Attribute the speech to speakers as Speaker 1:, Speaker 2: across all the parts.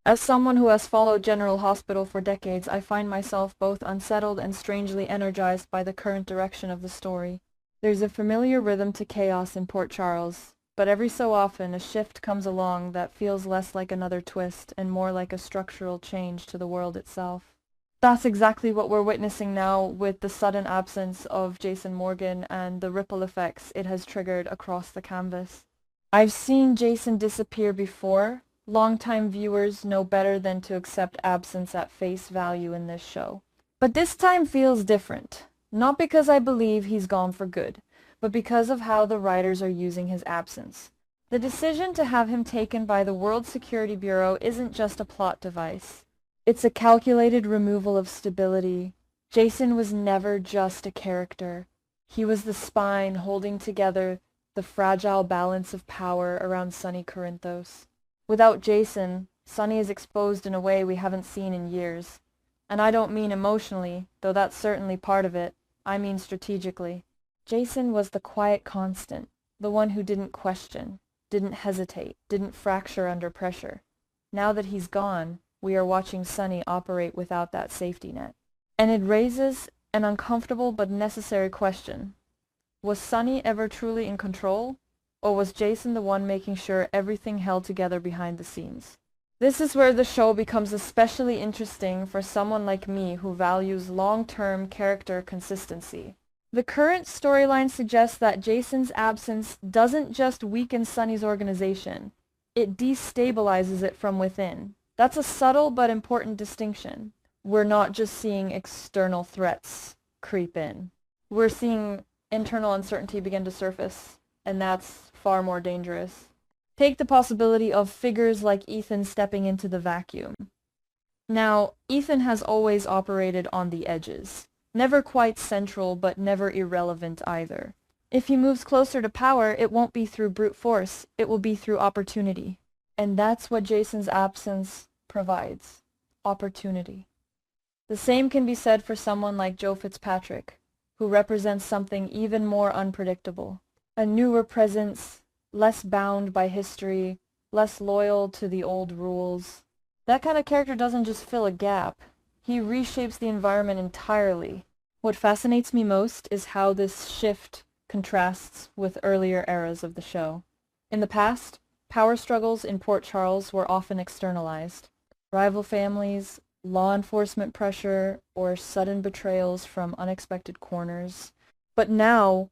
Speaker 1: As someone who has followed General Hospital for decades, I find myself both unsettled and strangely energized by the current direction of the story. There's a familiar rhythm to chaos in Port Charles, but every so often a shift comes along that feels less like another twist and more like a structural change to the world itself. That's exactly what we're witnessing now with the sudden absence of Jason Morgan and the ripple effects it has triggered across the canvas. I've seen Jason disappear before. Longtime viewers know better than to accept absence at face value in this show. But this time feels different. Not because I believe he's gone for good, but because of how the writers are using his absence. The decision to have him taken by the World Security Bureau isn't just a plot device. It's a calculated removal of stability. Jason was never just a character. He was the spine holding together the fragile balance of power around Sonny Corinthos. Without Jason, Sonny is exposed in a way we haven't seen in years. And I don't mean emotionally, though that's certainly part of it. I mean strategically. Jason was the quiet constant, the one who didn't question, didn't hesitate, didn't fracture under pressure. Now that he's gone, we are watching Sonny operate without that safety net. And it raises an uncomfortable but necessary question. Was Sonny ever truly in control, or was Jason the one making sure everything held together behind the scenes? This is where the show becomes especially interesting for someone like me who values long-term character consistency. The current storyline suggests that Jason's absence doesn't just weaken Sonny's organization, it destabilizes it from within. That's a subtle but important distinction. We're not just seeing external threats creep in. We're seeing internal uncertainty begin to surface, and that's far more dangerous. Take the possibility of figures like Ethan stepping into the vacuum. Now, Ethan has always operated on the edges. Never quite central, but never irrelevant either. If he moves closer to power, it won't be through brute force, it will be through opportunity. And that's what Jason's absence provides. Opportunity. The same can be said for someone like Joe Fitzpatrick, who represents something even more unpredictable. A newer presence, less bound by history, less loyal to the old rules. That kind of character doesn't just fill a gap. He reshapes the environment entirely. What fascinates me most is how this shift contrasts with earlier eras of the show. In the past, power struggles in Port Charles were often externalized. Rival families, law enforcement pressure, or sudden betrayals from unexpected corners. But now,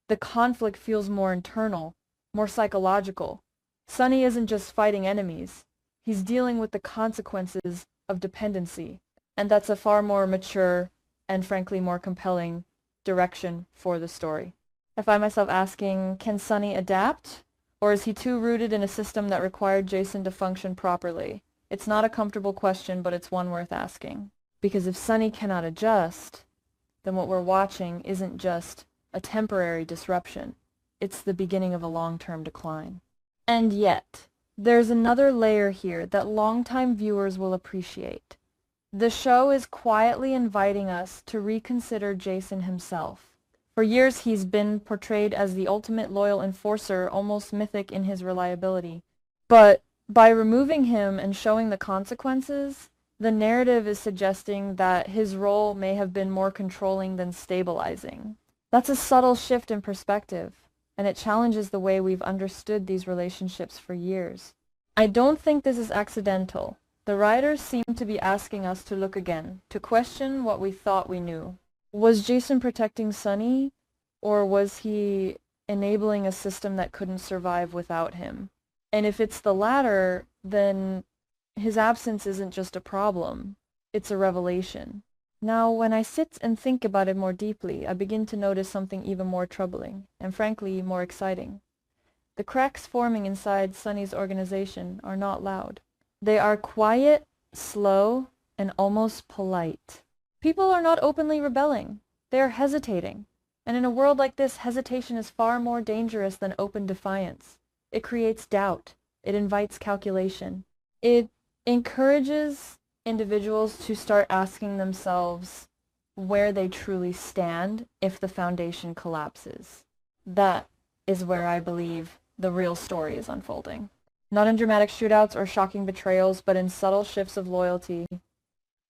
Speaker 1: the conflict feels more internal, more psychological. Sonny isn't just fighting enemies. He's dealing with the consequences of dependency. And that's a far more mature and frankly more compelling direction for the story. I find myself asking, can Sonny adapt? Or is he too rooted in a system that required Jason to function properly? It's not a comfortable question, but it's one worth asking. Because if Sonny cannot adjust, then what we're watching isn't just a temporary disruption. It's the beginning of a long-term decline. And yet, there's another layer here that longtime viewers will appreciate. The show is quietly inviting us to reconsider Jason himself. For years he's been portrayed as the ultimate loyal enforcer, almost mythic in his reliability. But by removing him and showing the consequences, the narrative is suggesting that his role may have been more controlling than stabilizing. That's a subtle shift in perspective, and it challenges the way we've understood these relationships for years. I don't think this is accidental. The writers seem to be asking us to look again, to question what we thought we knew. Was Jason protecting Sonny, or was he enabling a system that couldn't survive without him? And if it's the latter, then his absence isn't just a problem, it's a revelation. Now, when I sit and think about it more deeply, I begin to notice something even more troubling, and frankly, more exciting. The cracks forming inside Sonny's organization are not loud. They are quiet, slow, and almost polite. People are not openly rebelling. They are hesitating. And in a world like this, hesitation is far more dangerous than open defiance. It creates doubt. It invites calculation. It encourages individuals to start asking themselves where they truly stand if the foundation collapses. That is where I believe the real story is unfolding. Not in dramatic shootouts or shocking betrayals, but in subtle shifts of loyalty.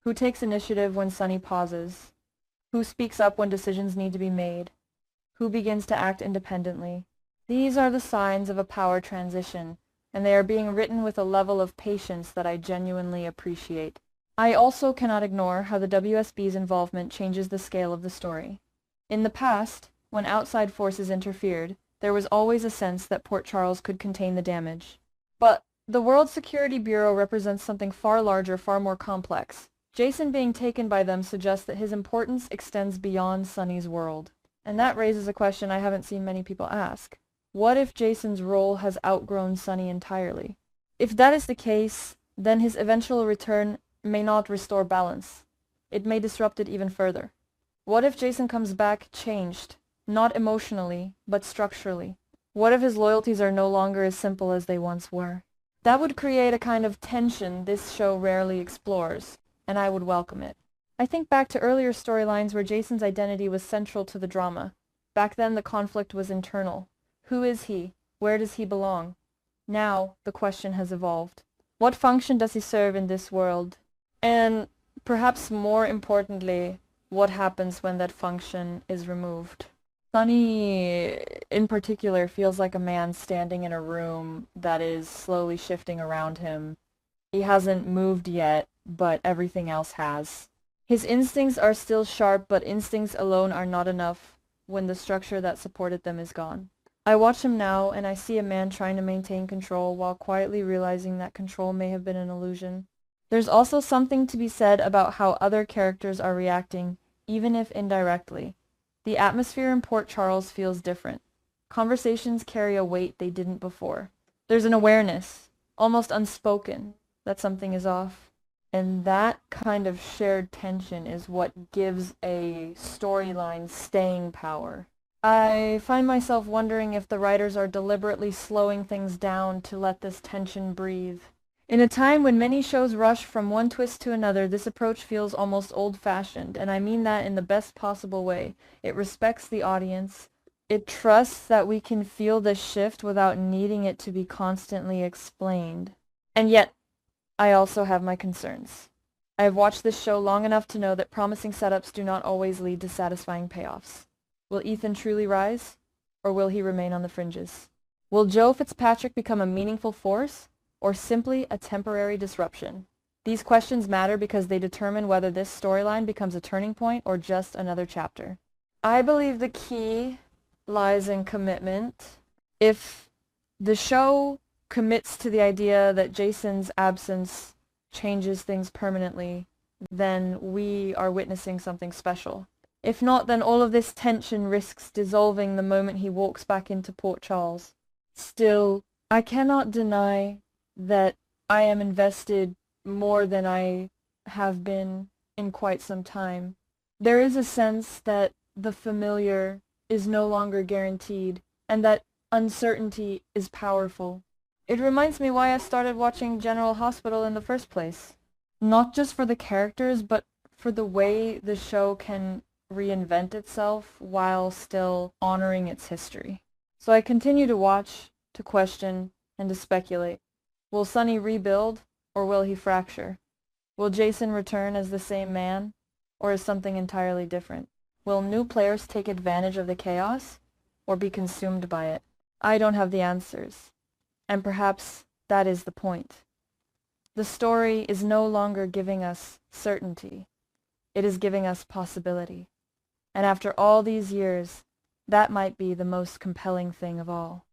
Speaker 1: Who takes initiative when Sonny pauses? Who speaks up when decisions need to be made? Who begins to act independently? These are the signs of a power transition, and they are being written with a level of patience that I genuinely appreciate. I also cannot ignore how the WSB's involvement changes the scale of the story. In the past, when outside forces interfered, there was always a sense that Port Charles could contain the damage. But the World Security Bureau represents something far larger, far more complex. Jason being taken by them suggests that his importance extends beyond Sonny's world. And that raises a question I haven't seen many people ask. What if Jason's role has outgrown Sonny entirely? If that is the case, then his eventual return may not restore balance. It may disrupt it even further. What if Jason comes back changed, not emotionally, but structurally? What if his loyalties are no longer as simple as they once were? That would create a kind of tension this show rarely explores, and I would welcome it. I think back to earlier storylines where Jason's identity was central to the drama. Back then the conflict was internal. Who is he? Where does he belong? Now the question has evolved. What function does he serve in this world? And perhaps more importantly, what happens when that function is removed? Sonny, in particular, feels like a man standing in a room that is slowly shifting around him. He hasn't moved yet, but everything else has. His instincts are still sharp, but instincts alone are not enough when the structure that supported them is gone. I watch him now, and I see a man trying to maintain control while quietly realizing that control may have been an illusion. There's also something to be said about how other characters are reacting, even if indirectly. The atmosphere in Port Charles feels different. Conversations carry a weight they didn't before. There's an awareness, almost unspoken, that something is off. And that kind of shared tension is what gives a storyline staying power. I find myself wondering if the writers are deliberately slowing things down to let this tension breathe. In a time when many shows rush from one twist to another, this approach feels almost old-fashioned, and I mean that in the best possible way. It respects the audience. It trusts that we can feel the shift without needing it to be constantly explained. And yet, I also have my concerns. I have watched this show long enough to know that promising setups do not always lead to satisfying payoffs. Will Ethan truly rise, or will he remain on the fringes? Will Joe Fitzpatrick become a meaningful force, or simply a temporary disruption? These questions matter because they determine whether this storyline becomes a turning point or just another chapter. I believe the key lies in commitment. If the show commits to the idea that Jason's absence changes things permanently, then we are witnessing something special. If not, then all of this tension risks dissolving the moment he walks back into Port Charles. Still, I cannot deny that I am invested more than I have been in quite some time. There is a sense that the familiar is no longer guaranteed, and that uncertainty is powerful. It reminds me why I started watching General Hospital in the first place. Not just for the characters, but for the way the show can reinvent itself while still honoring its history. So I continue to watch, to question, and to speculate. Will Sonny rebuild, or will he fracture? Will Jason return as the same man, or as something entirely different? Will new players take advantage of the chaos, or be consumed by it? I don't have the answers, and perhaps that is the point. The story is no longer giving us certainty. It is giving us possibility. And after all these years, that might be the most compelling thing of all.